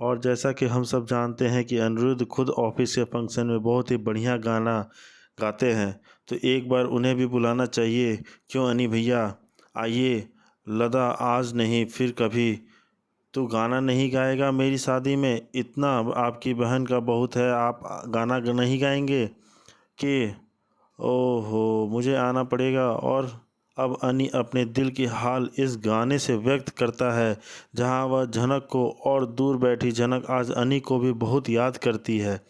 और जैसा कि हम सब जानते हैं कि अनिरुद्ध खुद ऑफिस के फंक्शन में बहुत ही बढ़िया गाना गाते हैं, तो एक बार उन्हें भी बुलाना चाहिए। क्यों अनी भैया, आइए। लदा आज नहीं फिर कभी तू गाना नहीं गाएगा मेरी शादी में? इतना आपकी बहन का बहुत है, आप गाना नहीं गाएंगे कि? ओहो, मुझे आना पड़ेगा। और अब अनी अपने दिल की हाल इस गाने से व्यक्त करता है, जहां वह झनक को और दूर बैठी झनक आज अनी को भी बहुत याद करती है।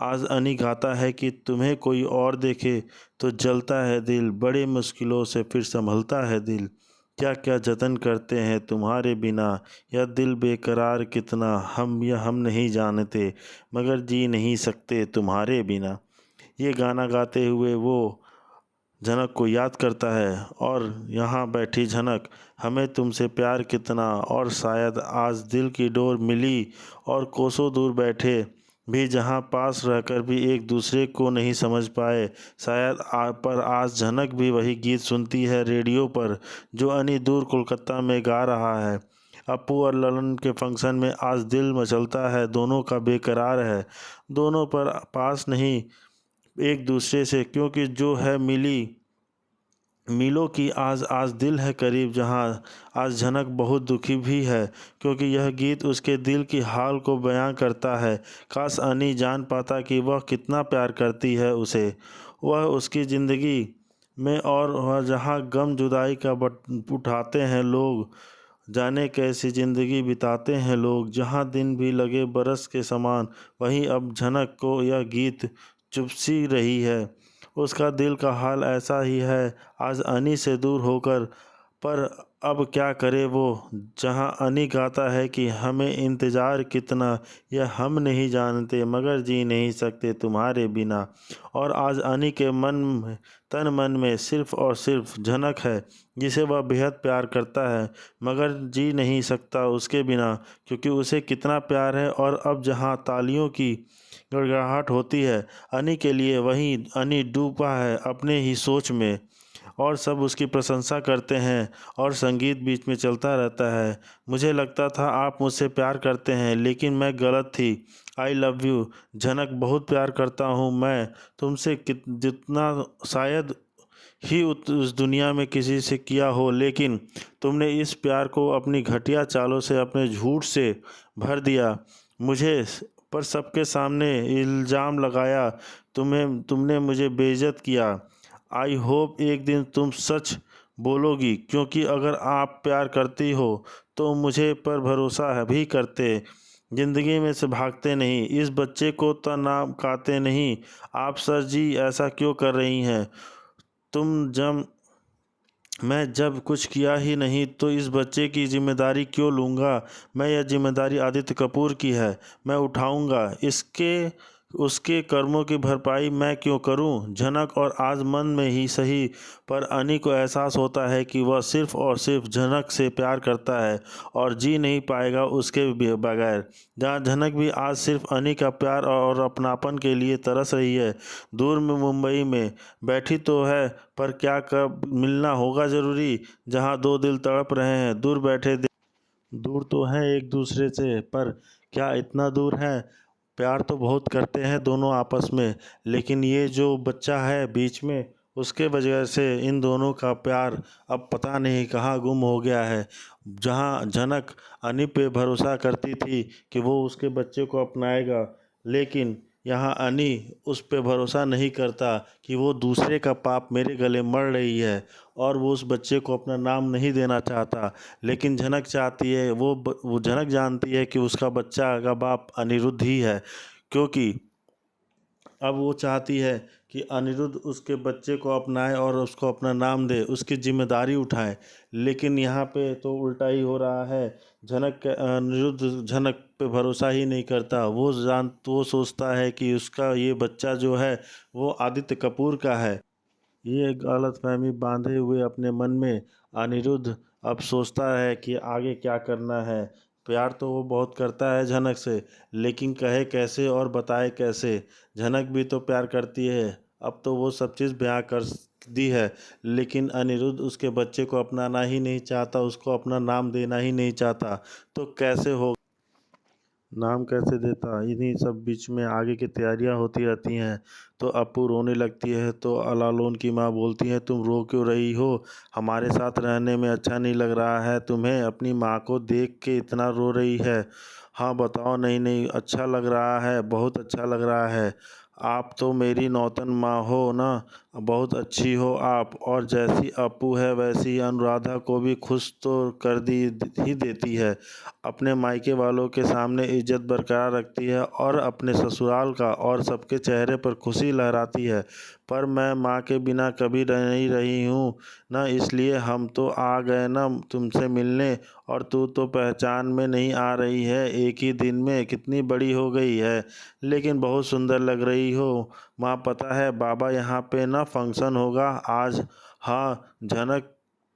आज अनी गाता है कि तुम्हें कोई और देखे तो जलता है दिल, बड़े मुश्किलों से फिर संभलता है दिल। क्या क्या जतन करते हैं तुम्हारे बिना, यह दिल बेकरार कितना, हम नहीं जानते, मगर जी नहीं सकते तुम्हारे बिना। ये गाना गाते हुए वो झनक को याद करता है, और यहाँ बैठी झनक, हमें तुमसे प्यार कितना, और शायद आज दिल की डोर मिली और कोसों दूर बैठे भी जहाँ पास रहकर भी एक दूसरे को नहीं समझ पाए शायद। पर आज झनक भी वही गीत सुनती है रेडियो पर, जो अनी दूर कोलकाता में गा रहा है। अपू और ललन के फंक्शन में आज दिल मचलता है, दोनों का बेकरार है, दोनों पर पास नहीं एक दूसरे से, क्योंकि जो है मिलो की आज आज दिल है करीब। जहाँ आज झनक बहुत दुखी भी है, क्योंकि यह गीत उसके दिल की हाल को बयां करता है। काश अनी जान पाता कि वह कितना प्यार करती है उसे, वह उसकी ज़िंदगी में, और वह जहाँ गम जुदाई का उठाते हैं लोग, जाने कैसी ज़िंदगी बिताते हैं लोग, जहाँ दिन भी लगे बरस के समान। वहीं अब झनक को यह गीत चुभसी रही है, उसका दिल का हाल ऐसा ही है आज अनी से दूर होकर। पर अब क्या करे वो, जहाँ अनी गाता है कि हमें इंतज़ार कितना, यह हम नहीं जानते, मगर जी नहीं सकते तुम्हारे बिना। और आज अनी के तन मन में सिर्फ़ और सिर्फ झनक है, जिसे वह बेहद प्यार करता है, मगर जी नहीं सकता उसके बिना, क्योंकि उसे कितना प्यार है। और अब जहाँ तालियों की गड़गड़ाहट होती है अनी के लिए, वहीं अनी डूबा है अपने ही सोच में, और सब उसकी प्रशंसा करते हैं और संगीत बीच में चलता रहता है। मुझे लगता था आप मुझसे प्यार करते हैं, लेकिन मैं गलत थी। आई लव यू झनक, बहुत प्यार करता हूँ मैं तुमसे, जितना शायद ही उस दुनिया में किसी से किया हो। लेकिन तुमने इस प्यार को अपनी घटिया चालों से, अपने झूठ से भर दिया मुझे, पर सबके सामने इल्ज़ाम लगाया, तुमने मुझे बेइज्जत किया। आई होप एक दिन तुम सच बोलोगी, क्योंकि अगर आप प्यार करती हो तो मुझे पर भरोसा है भी करते, ज़िंदगी में से भागते नहीं, इस बच्चे को तो नाम खाते नहीं। आप सर जी ऐसा क्यों कर रही हैं? तुम जब मैं जब कुछ किया ही नहीं तो इस बच्चे की जिम्मेदारी क्यों लूँगा? मैं यह जिम्मेदारी आदित्य कपूर की है, मैं उठाऊँगा इसके उसके कर्मों की भरपाई मैं क्यों करूं? झनक और आज मन में ही सही, पर अनी को एहसास होता है कि वह सिर्फ और सिर्फ झनक से प्यार करता है और जी नहीं पाएगा उसके बगैर। जहाँ झनक भी आज सिर्फ अनी का प्यार और अपनापन के लिए तरस रही है, दूर में मुंबई में बैठी तो है, पर क्या कब मिलना होगा ज़रूरी। जहाँ दो दिल तड़प रहे हैं, दूर बैठे दूर तो हैं एक दूसरे से, पर क्या इतना दूर है? प्यार तो बहुत करते हैं दोनों आपस में, लेकिन ये जो बच्चा है बीच में, उसके वजह से इन दोनों का प्यार अब पता नहीं कहाँ गुम हो गया है। जहाँ झनक अनी पे भरोसा करती थी कि वो उसके बच्चे को अपनाएगा, लेकिन यहाँ अनी उस पे भरोसा नहीं करता कि वो दूसरे का पाप मेरे गले मर रही है, और वो उस बच्चे को अपना नाम नहीं देना चाहता। लेकिन झनक चाहती है, वो झनक जानती है कि उसका बच्चा का बाप अनिरुद्ध ही है, क्योंकि अब वो चाहती है कि अनिरुद्ध उसके बच्चे को अपनाए और उसको अपना नाम दे, उसकी जिम्मेदारी उठाए। लेकिन यहाँ पे तो उल्टा ही हो रहा है। अनिरुद्ध झनक पे भरोसा ही नहीं करता। वो सोचता है कि उसका ये बच्चा जो है वो आदित्य कपूर का है। ये गलतफहमी बांधे हुए अपने मन में अनिरुद्ध अब सोचता है कि आगे क्या करना है। प्यार तो वो बहुत करता है झनक से, लेकिन कहे कैसे और बताए कैसे? झनक भी तो प्यार करती है, अब तो वो सब चीज़ बयां कर दी है, लेकिन अनिरुद्ध उसके बच्चे को अपनाना ही नहीं चाहता, उसको अपना नाम देना ही नहीं चाहता। तो कैसे हो? नाम कैसे देता। इन्हीं सब बीच में आगे की तैयारियां होती रहती हैं। तो अप्पू रोने लगती है तो लालून की माँ बोलती है, तुम रो क्यों रही हो, हमारे साथ रहने में अच्छा नहीं लग रहा है तुम्हें, अपनी माँ को देख के इतना रो रही है। हाँ बताओ। नहीं नहीं, अच्छा लग रहा है, बहुत अच्छा लग रहा है। आप तो मेरी नौतन माँ हो ना, बहुत अच्छी हो आप। और जैसी अप्पू है वैसी ही अनुराधा को भी खुश तो कर दी ही देती है। अपने मायके वालों के सामने इज्जत बरकरार रखती है और अपने ससुराल का और सबके चेहरे पर खुशी लहराती है। पर मैं माँ के बिना कभी नहीं रही हूँ ना, इसलिए हम तो आ गए ना तुमसे मिलने। और तू तो पहचान में नहीं आ रही है, एक ही दिन में कितनी बड़ी हो गई है, लेकिन बहुत सुंदर लग रही हो। माँ पता है बाबा यहाँ पे ना फंक्शन होगा आज। हाँ झनक,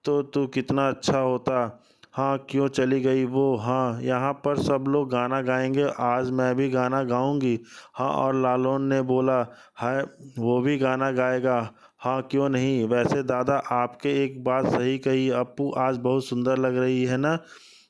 तो तू कितना अच्छा होता। हाँ क्यों चली गई वो। हाँ यहाँ पर सब लोग गाना गाएंगे, आज मैं भी गाना गाऊंगी। हाँ और लालून ने बोला है वो भी गाना गाएगा। हाँ क्यों नहीं। वैसे दादा आपके एक बात सही कही, अप्पू आज बहुत सुंदर लग रही है ना।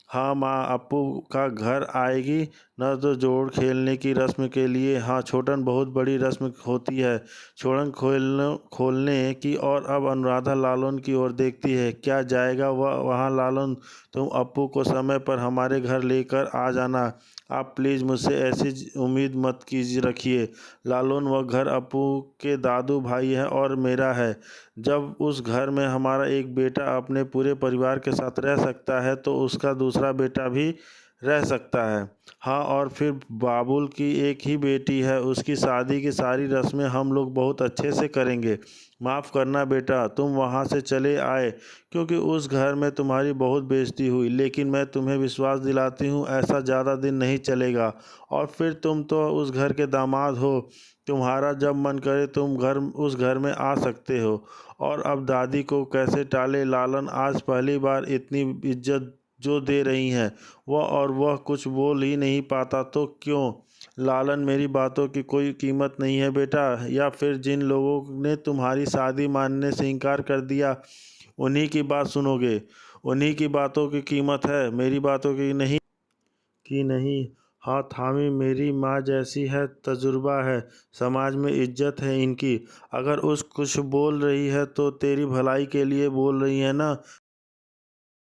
हाँ माँ, अप्पू का घर आएगी न तो जोड़ खेलने की रस्म के लिए। हाँ छोटन, बहुत बड़ी रस्म होती है छोड़न खोलने खोलने की। और अब अनुराधा लालून की ओर देखती है, क्या जाएगा वह वहाँ लालून। तुम अप्पू को समय पर हमारे घर लेकर आ जाना। आप प्लीज़ मुझसे ऐसी उम्मीद मत कीजिए रखिए। लालून, वह घर अप्पू के दादू भाई है और मेरा है। जब उस घर में हमारा एक बेटा अपने पूरे परिवार के साथ रह सकता है तो उसका दूसरा बेटा भी रह सकता है। हाँ और फिर बाबुल की एक ही बेटी है, उसकी शादी की सारी रस्में हम लोग बहुत अच्छे से करेंगे। माफ़ करना बेटा, तुम वहाँ से चले आए क्योंकि उस घर में तुम्हारी बहुत बेइज्जती हुई, लेकिन मैं तुम्हें विश्वास दिलाती हूँ ऐसा ज़्यादा दिन नहीं चलेगा। और फिर तुम तो उस घर के दामाद हो, तुम्हारा जब मन करे तुम उस घर में आ सकते हो। और अब दादी को कैसे टाले। लालन आज पहली बार इतनी इज्जत जो दे रही हैं वह, और वह कुछ बोल ही नहीं पाता तो क्यों। लालन, मेरी बातों की कोई कीमत नहीं है बेटा, या फिर जिन लोगों ने तुम्हारी शादी मानने से इनकार कर दिया उन्हीं की बात सुनोगे। उन्हीं की बातों की कीमत है, मेरी बातों की नहीं। हाँ थामी, मेरी माँ जैसी है, तजुर्बा है, समाज में इज्जत है इनकी। अगर उस कुछ बोल रही है तो तेरी भलाई के लिए बोल रही है ना।